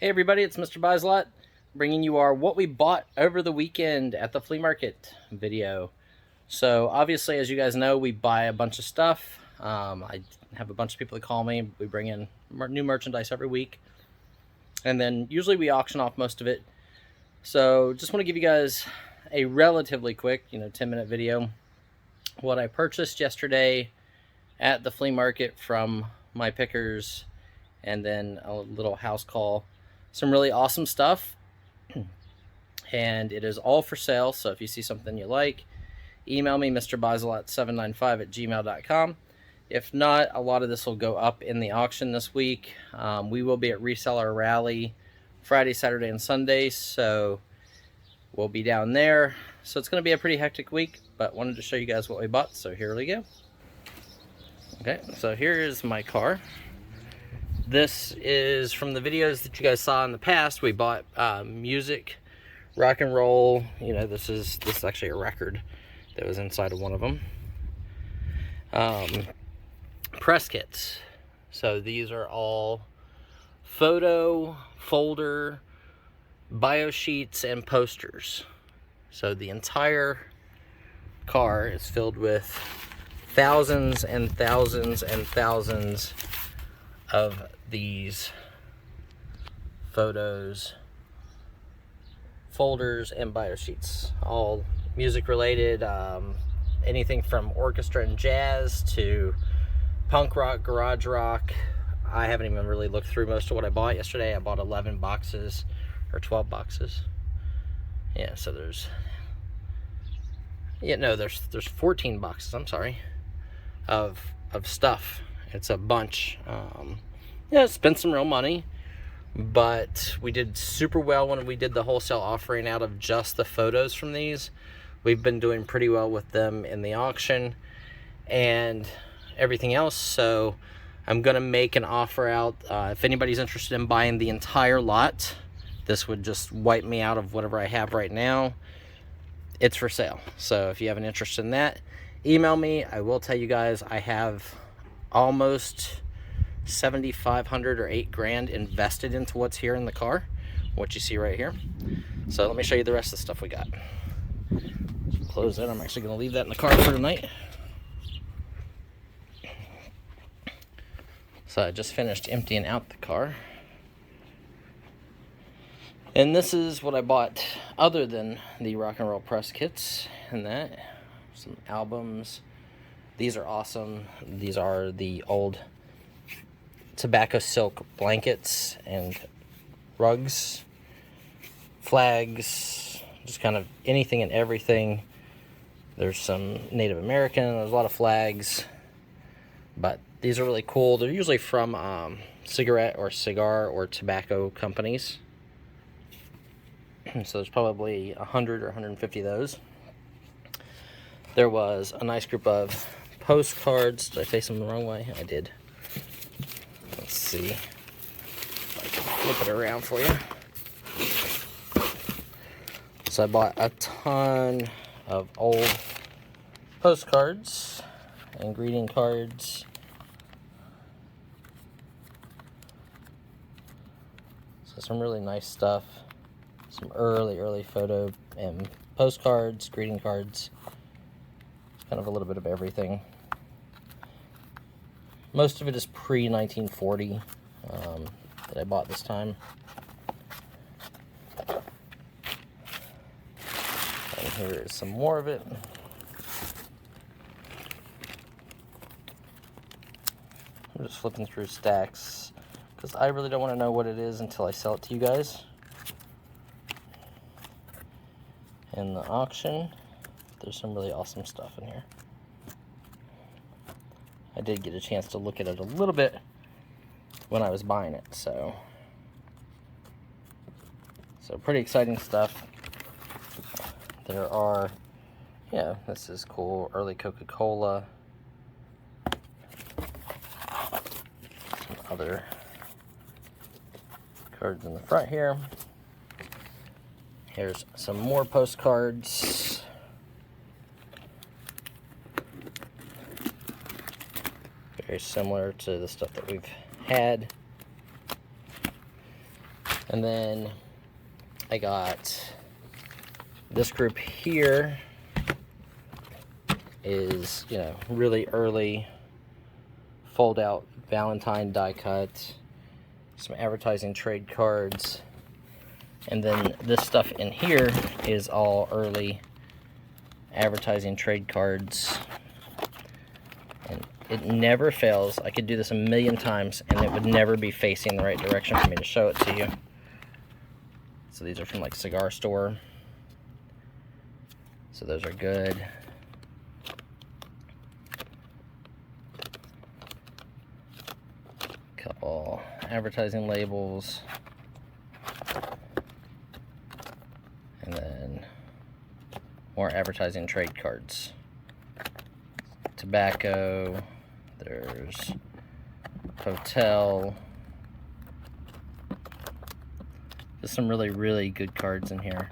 Hey everybody, it's Mr. Buysalot, bringing you our what we bought over the weekend at the flea market video. So obviously, as you guys know, we buy a bunch of stuff. I have a bunch of people that call me. We bring in new merchandise every week, and then usually we auction off most of it. So just want to give you guys a relatively quick, 10-minute video. What I purchased yesterday at the flea market from my pickers, and then a little house call. Some really awesome stuff, and it is all for sale. So if you see something you like, email me, mrbuysalot795@gmail.com. If not, a lot of this will go up in the auction this week. We will be at Reseller Rally Friday, Saturday, and Sunday, so we'll be down there. So it's going to be a pretty hectic week, but wanted to show you guys what we bought, so here we go. Okay, so here is my car. This is from the videos that you guys saw in the past. We bought music, rock and roll. This is actually a record that was inside of one of them. Press kits. So these are all photo, folder, bio sheets, and posters. So the entire car is filled with thousands and thousands and thousands of these photos, folders, and bio sheets, all music related, anything from orchestra and jazz to punk rock, garage rock. I haven't even really looked through most of what I bought yesterday. I bought 11 boxes or 12 boxes. Yeah, so there's 14 boxes, I'm sorry, of stuff. It's a bunch. Spent some real money, but we did super well when we did the wholesale offering out of just the photos from these. We've been doing pretty well with them in the auction and everything else, so I'm gonna make an offer out. If anybody's interested in buying the entire lot, this would just wipe me out of whatever I have right now. It's for sale, so if you have an interest in that, email me. I will tell you guys, I have almost $7,500 or $8,000 invested into what's here in the car, what you see right here. So let me show you the rest of the stuff we got. Close that. I'm actually going to leave that in the car for tonight. So I just finished emptying out the car, and this is what I bought other than the rock and roll press kits and that. Some albums. These are awesome. These are the old tobacco silk blankets and rugs, flags, just kind of anything and everything. There's some Native American, there's a lot of flags, but these are really cool. They're usually from cigarette or cigar or tobacco companies. So there's probably 100 or 150 of those. There was a nice group of postcards. Did I face them the wrong way? I did. Let's see if I can flip it around for you. So I bought a ton of old postcards and greeting cards. So some really nice stuff. Some early photo and postcards, greeting cards. It's kind of a little bit of everything. Most of it is pre-1940 that I bought this time. And here is some more of it. I'm just flipping through stacks because I really don't want to know what it is until I sell it to you guys in the auction. There's some really awesome stuff in here. I did get a chance to look at it a little bit when I was buying it, so pretty exciting stuff. There are, this is cool, early Coca-Cola, some other cards in the front here. Here's some more postcards. Very similar to the stuff that we've had. And then I got this group here is, you know, really early fold out Valentine die cut, some advertising trade cards, and then this stuff in here is all early advertising trade cards. And it never fails. I could do this a million times and it would never be facing the right direction for me to show it to you. So these are from like Cigar Store. So those are good. Couple advertising labels. And then more advertising trade cards. Tobacco, there's hotel. There's some really good cards in here.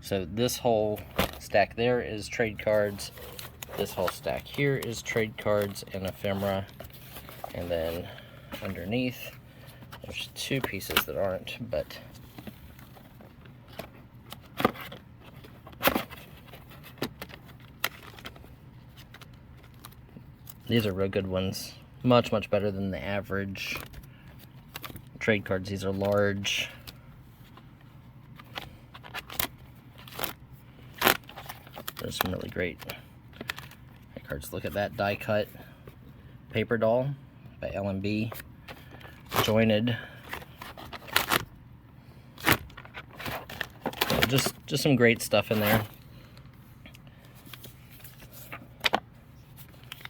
So this whole stack there is trade cards. This whole stack here is trade cards and ephemera. And then underneath, there's two pieces that aren't, but these are real good ones. Much better than the average trade cards. These are large. There's some really great cards. Look at that die cut paper doll by L&B, jointed. So just some great stuff in there.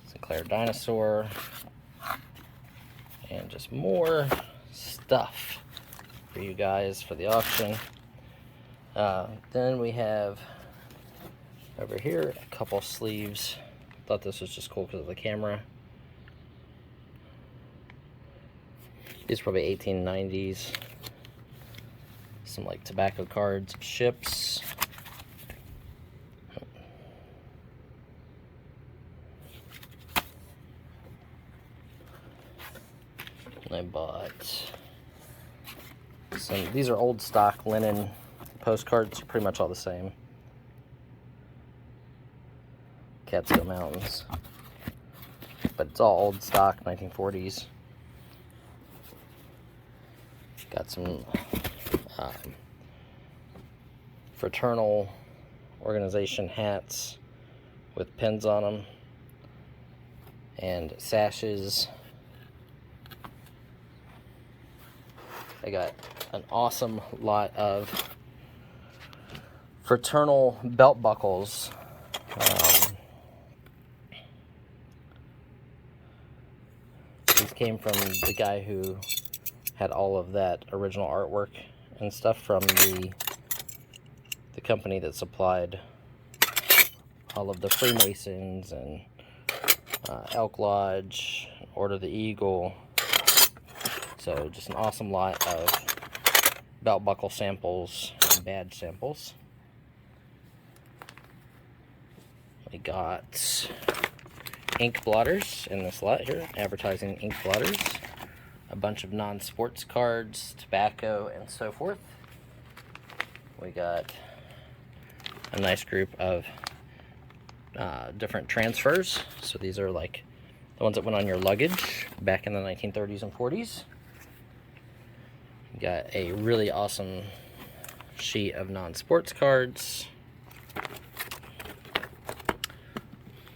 Sinclair Dinosaur, and just more stuff for you guys for the auction. Then we have over here a couple sleeves. Thought this was just cool because of the camera. These are probably 1890s. Some like tobacco cards, ships. I bought some, these are old stock linen postcards, pretty much all the same. Catskill Mountains. But it's all old stock, 1940s. Got some fraternal organization hats with pins on them and sashes. I got an awesome lot of fraternal belt buckles. These came from the guy who had all of that original artwork and stuff from the company that supplied all of the Freemasons and Elk Lodge, Order of the Eagle. So just an awesome lot of belt buckle samples and badge samples. We got ink blotters in this lot here, advertising ink blotters. A bunch of non-sports cards, tobacco, and so forth. We got a nice group of different transfers. So these are like the ones that went on your luggage back in the 1930s and 40s. We got a really awesome sheet of non-sports cards.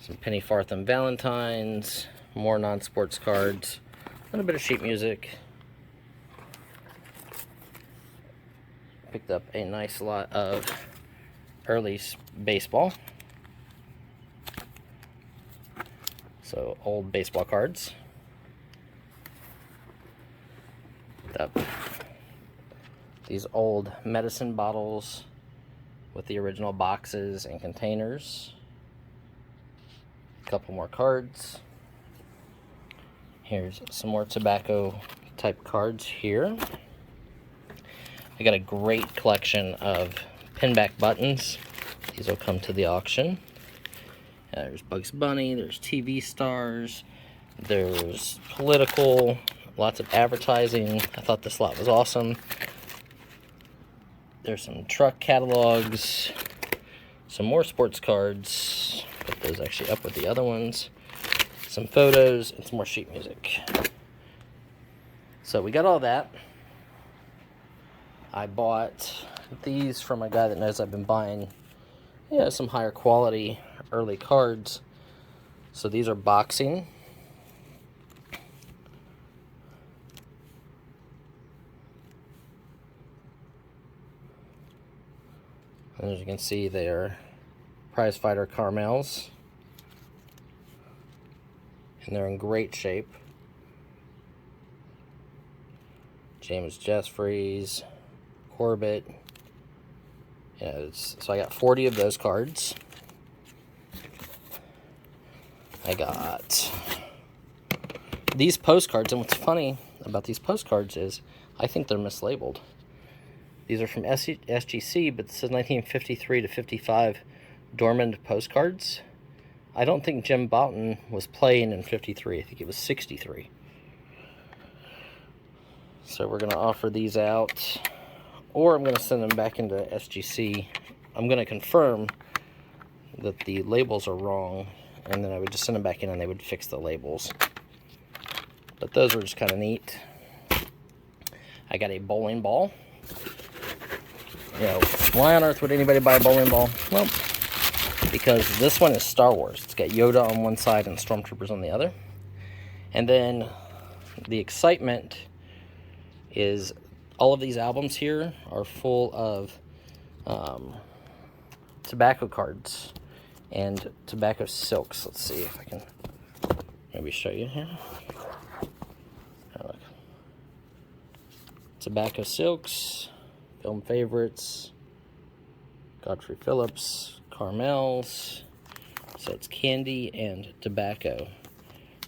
Some Penny Fartham Valentines, more non-sports cards. A little bit of sheet music. Picked up a nice lot of early baseball. So old baseball cards. Picked up these old medicine bottles with the original boxes and containers. A couple more cards. Here's some more tobacco type cards here. I got a great collection of pinback buttons. These will come to the auction. There's Bugs Bunny, there's TV stars, there's political, lots of advertising. I thought this lot was awesome. There's some truck catalogs, some more sports cards. Put those actually up with the other ones. Some photos, and some more sheet music. So we got all that. I bought these from a guy that knows I've been buying, some higher quality early cards. So these are boxing. And as you can see, they're prize fighter caramels. And they're in great shape. James Jeffries, Corbett. So I got 40 of those cards. I got these postcards, and what's funny about these postcards is I think they're mislabeled. These are from SGC, but this is 1953 to 55 Dormand postcards. I don't think Jim Bouton was playing in 53. I think it was 63. So we're going to offer these out, or I'm going to send them back into SGC. I'm going to confirm that the labels are wrong, and then I would just send them back in and they would fix the labels. But those were just kind of neat. I got a bowling ball. Why on earth would anybody buy a bowling ball? Well, because this one is Star Wars. It's got Yoda on one side and Stormtroopers on the other. And then the excitement is all of these albums here are full of tobacco cards and tobacco silks. Let's see if I can maybe show you here. Look. Tobacco silks, film favorites, Godfrey Phillips, caramels. So it's candy and tobacco.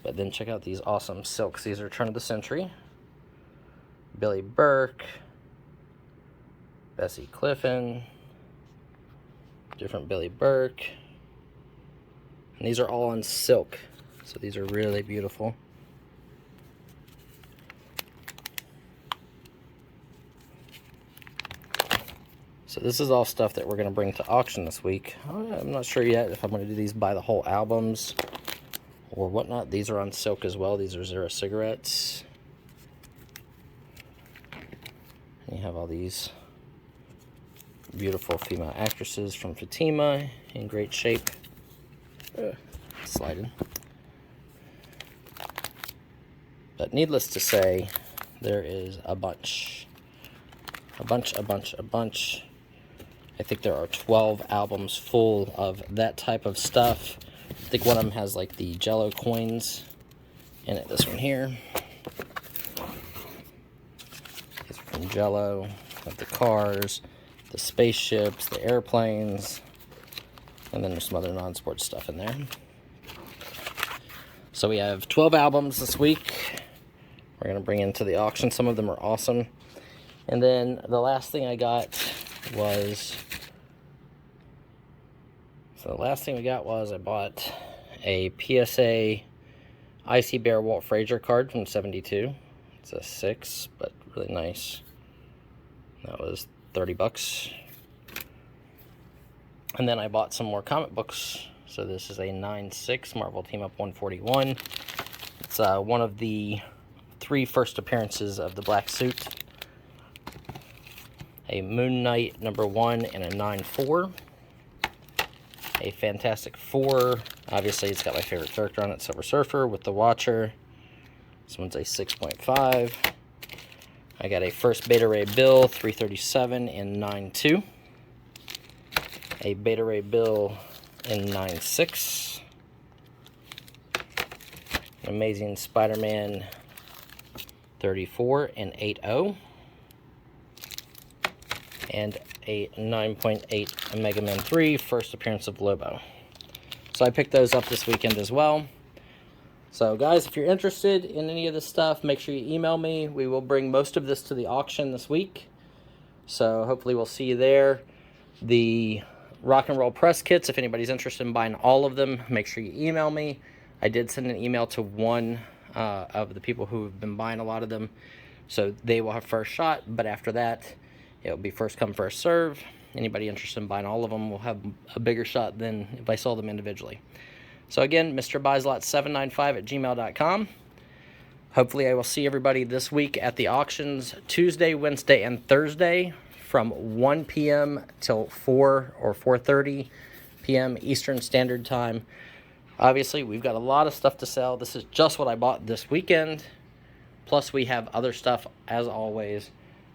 But then check out these awesome silks. These are turn of the century. Billy Burke, Bessie Clifton, different Billy Burke. And these are all on silk. So these are really beautiful. So this is all stuff that we're going to bring to auction this week. I'm not sure yet if I'm going to do these by the whole albums or whatnot. These are on silk as well. These are Zero cigarettes. And you have all these beautiful female actresses from Fatima in great shape. Sliding. But needless to say, there is a bunch. A bunch. I think there are 12 albums full of that type of stuff. I think one of them has like the Jello coins in it. This one here. These are from Jello. Like the cars, the spaceships, the airplanes, and then there's some other non-sports stuff in there. So we have 12 albums this week. We're going to bring into the auction. Some of them are awesome. And then the last thing I got was... So the last thing we got was I bought a PSA Icy Bear Walt Frazier card from 72. It's a 6, but really nice. That was 30 bucks. And then I bought some more comic books. So this is a 9/6 Marvel Team Up 141. It's one of the 3 first appearances of the Black Suit. A Moon Knight #1 and a 9/4. A Fantastic Four. Obviously, it's got my favorite character on it, Silver Surfer, with the Watcher. This one's a 6.5. I got a First Beta Ray Bill 337 in 9/2. A Beta Ray Bill in 9/6. Amazing Spider-Man 34 in 8/0. And a 9.8 Mega Man 3 first appearance of Lobo. So I picked those up this weekend as well. So guys, if you're interested in any of this stuff, make sure you email me. We will bring most of this to the auction this week. So hopefully we'll see you there. The rock and roll press kits, if anybody's interested in buying all of them, make sure you email me. I did send an email to one of the people who have been buying a lot of them. So they will have first shot, but after that, It'll be first come, first serve. Anybody interested in buying all of them will have a bigger shot than if I sold them individually. So again, Mr. Buysalot795@gmail.com. Hopefully I will see everybody this week at the auctions Tuesday, Wednesday, and Thursday from 1 p.m. till 4 or 4:30 p.m. Eastern Standard Time. Obviously, we've got a lot of stuff to sell. This is just what I bought this weekend. Plus, we have other stuff, as always.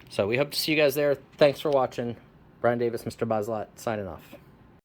So we hope to see you guys there. Thanks for watching. Brian Davis, Mr. Buysalot, signing off.